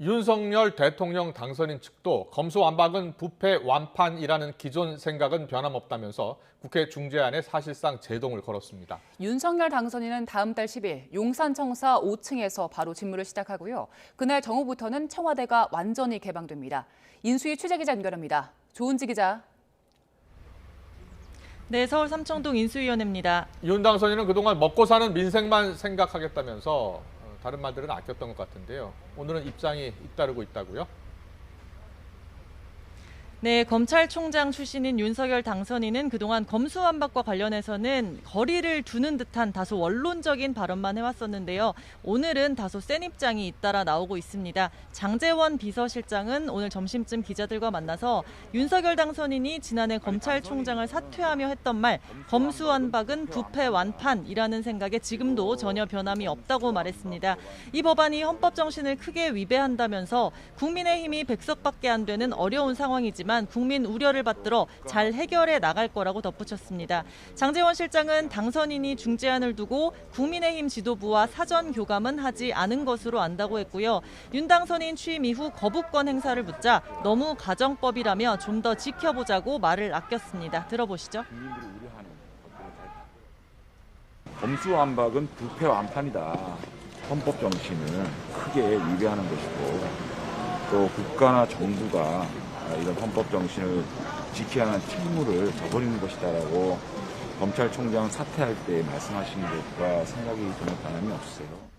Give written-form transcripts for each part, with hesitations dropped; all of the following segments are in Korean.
윤석열 대통령 당선인 측도 검수완박은 부패 완판이라는 기존 생각은 변함없다면서 국회 중재안에 사실상 제동을 걸었습니다. 윤석열 당선인은 다음 달 10일 용산청사 5층에서 바로 직무를 시작하고요. 그날 정오부터는 청와대가 완전히 개방됩니다. 인수위 취재기자 연결합니다. 조은지 기자. 네, 서울 삼청동 인수위원회입니다. 윤 당선인은 그동안 먹고 사는 민생만 생각하겠다면서 다른 말들은 아꼈던 것 같은데요. 오늘은 입장이 잇따르고 있다고요? 네, 검찰총장 출신인 윤석열 당선인은 그동안 검수완박과 관련해서는 거리를 두는 듯한 다소 원론적인 발언만 해왔었는데요. 오늘은 다소 센 입장이 잇따라 나오고 있습니다. 장제원 비서실장은 오늘 점심쯤 기자들과 만나서 윤석열 당선인이 지난해 검찰총장을 사퇴하며 했던 말 검수완박은 부패 완판이라는 생각에 지금도 전혀 변함이 없다고 말했습니다. 이 법안이 헌법 정신을 크게 위배한다면서 국민의힘이 100석밖에 안 되는 어려운 상황이지만 국민 우려를 받들어 잘 해결해 나갈 거라고 덧붙였습니다. 장제원 실장은 당선인이 중재안을 두고 국민의힘 지도부와 사전 교감은 하지 않은 것으로 안다고 했고요. 윤 당선인 취임 이후 거부권 행사를 묻자 너무 가정법이라며 좀 더 지켜보자고 말을 아꼈습니다. 들어보시죠. 검수완박은 부패 완판이다. 헌법 정신을 크게 위배하는 것이고 또 국가나 정부가 이런 헌법 정신을 지켜야 하는 책무를 저버리는 것이다라고 검찰총장 사퇴할 때 말씀하신 것과 생각이 전혀 변함이 없으세요.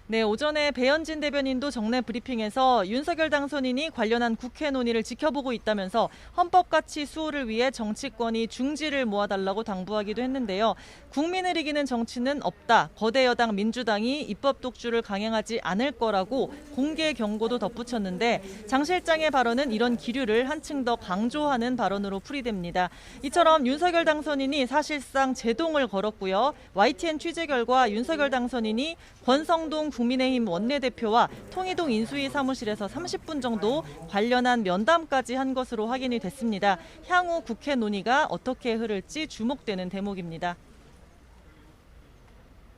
네, 오전에 배현진 대변인도 정례 브리핑에서 윤석열 당선인이 관련한 국회 논의를 지켜보고 있다면서 헌법가치 수호를 위해 정치권이 중지를 모아달라고 당부하기도 했는데요. 국민을 이기는 정치는 없다. 거대 여당 민주당이 입법 독주를 강행하지 않을 거라고 공개 경고도 덧붙였는데 장 실장의 발언은 이런 기류를 한층 더 강조하는 발언으로 풀이됩니다. 이처럼 윤석열 당선인이 사실상 제동을 걸었고요. YTN 취재 결과 윤석열 당선인이 권성동 국민의힘 원내대표와 통이동 인수위 사무실에서 30분 정도 관련한 면담까지 한 것으로 확인이 됐습니다. 향후 국회 논의가 어떻게 흐를지 주목되는 대목입니다.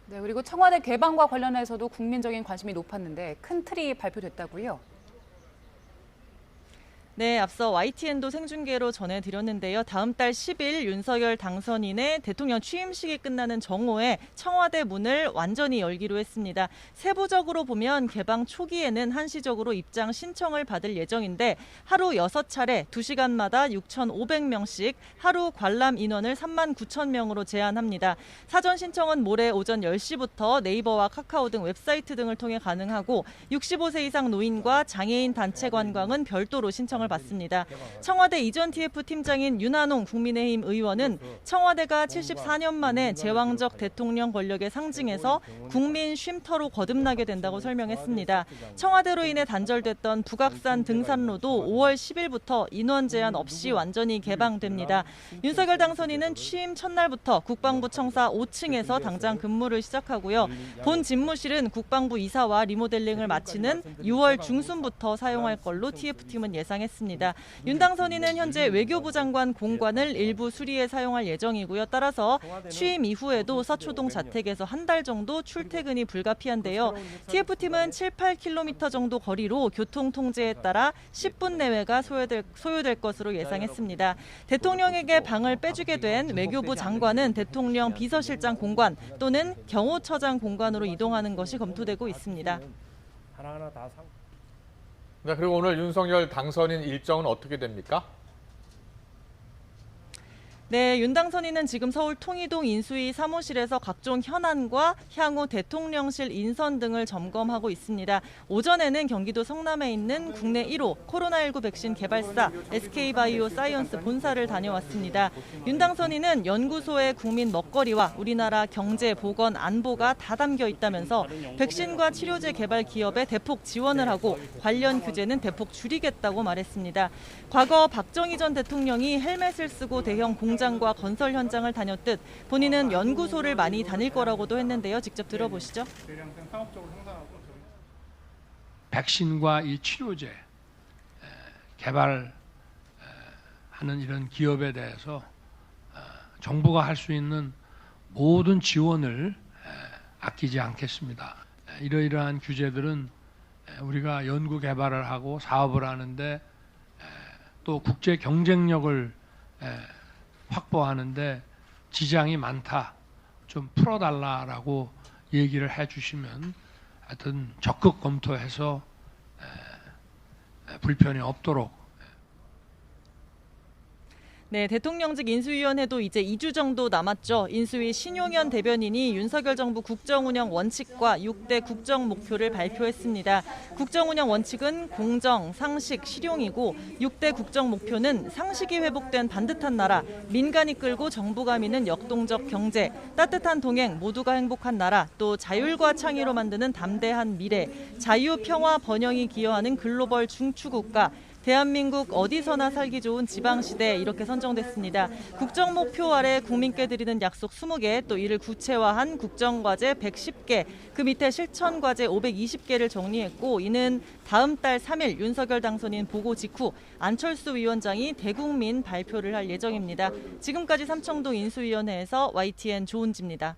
네, 그리고 청와대 개방과 관련해서도 국민적인 관심이 높았는데 큰 틀이 발표됐다고요? 네, 앞서 YTN도 생중계로 전해드렸는데요. 다음 달 10일 윤석열 당선인의 대통령 취임식이 끝나는 정오에 청와대 문을 완전히 열기로 했습니다. 세부적으로 보면 개방 초기에는 한시적으로 입장 신청을 받을 예정인데 하루 6차례 2시간마다 6,500명씩 하루 관람 인원을 39,000명으로 제한합니다. 사전 신청은 모레 오전 10시부터 네이버와 카카오 등 웹사이트 등을 통해 가능하고 65세 이상 노인과 장애인 단체 관광은 별도로 신청을 받습니다. 청와대 이전 TF 팀장인 윤한홍 국민의힘 의원은 청와대가 74년 만에 제왕적 대통령 권력의 상징에서 국민 쉼터로 거듭나게 된다고 설명했습니다. 청와대로 인해 단절됐던 북악산 등산로도 5월 10일부터 인원 제한 없이 완전히 개방됩니다. 윤석열 당선인은 취임 첫날부터 국방부 청사 5층에서 당장 근무를 시작하고요. 본 집무실은 국방부 이사와 리모델링을 마치는 6월 중순부터 사용할 걸로 TF팀은 예상했습니다. 윤 당선인은 현재 외교부 장관 공관을 일부 수리에 사용할 예정이고요. 따라서 취임 이후에도 서초동 자택에서 한 달 정도 출퇴근이 불가피한데요. TF팀은 7, 8km 정도 거리로 교통 통제에 따라 10분 내외가 소요될 것으로 예상했습니다. 대통령에게 방을 빼주게 된 외교부 장관은 대통령 비서실장 공관 또는 경호처장 공관으로 이동하는 것이 검토되고 있습니다. 네, 그리고 오늘 윤석열 당선인 일정은 어떻게 됩니까? 네, 윤 당선인은 지금 서울 통이동 인수위 사무실에서 각종 현안과 향후 대통령실 인선 등을 점검하고 있습니다. 오전에는 경기도 성남에 있는 국내 1호 코로나19 백신 개발사 SK바이오 사이언스 본사를 다녀왔습니다. 윤 당선인은 연구소의 국민 먹거리와 우리나라 경제, 보건, 안보가 다 담겨 있다면서 백신과 치료제 개발 기업에 대폭 지원을 하고 관련 규제는 대폭 줄이겠다고 말했습니다. 과거 박정희 전 대통령이 헬멧을 쓰고 대형 공장과 건설 현장을 다녔듯 본인은 연구소를 많이 다닐 거라고도 했는데요. 직접 들어보시죠. 백신과 이 치료제 개발하는 이런 기업에 대해서 정부가 할 수 있는 모든 지원을 아끼지 않겠습니다. 이러이러한 규제들은 우리가 연구 개발을 하고 사업을 하는데 또 국제 경쟁력을 확보하는데 지장이 많다. 좀 풀어달라라고 얘기를 해주시면 하여튼 적극 검토해서 불편이 없도록. 네, 대통령직 인수위원회도 이제 2주 정도 남았죠. 인수위 신용현 대변인이 윤석열 정부 국정운영 원칙과 6대 국정 목표를 발표했습니다. 국정운영 원칙은 공정, 상식, 실용이고 6대 국정 목표는 상식이 회복된 반듯한 나라, 민간이 끌고 정부가 미는 역동적 경제, 따뜻한 동행, 모두가 행복한 나라, 또 자율과 창의로 만드는 담대한 미래, 자유, 평화, 번영이 기여하는 글로벌 중추국가, 대한민국 어디서나 살기 좋은 지방시대 이렇게 선정됐습니다. 국정 목표 아래 국민께 드리는 약속 20개, 또 이를 구체화한 국정과제 110개, 그 밑에 실천과제 520개를 정리했고 이는 다음 달 3일 윤석열 당선인 보고 직후 안철수 위원장이 대국민 발표를 할 예정입니다. 지금까지 삼청동 인수위원회에서 YTN 조은지입니다.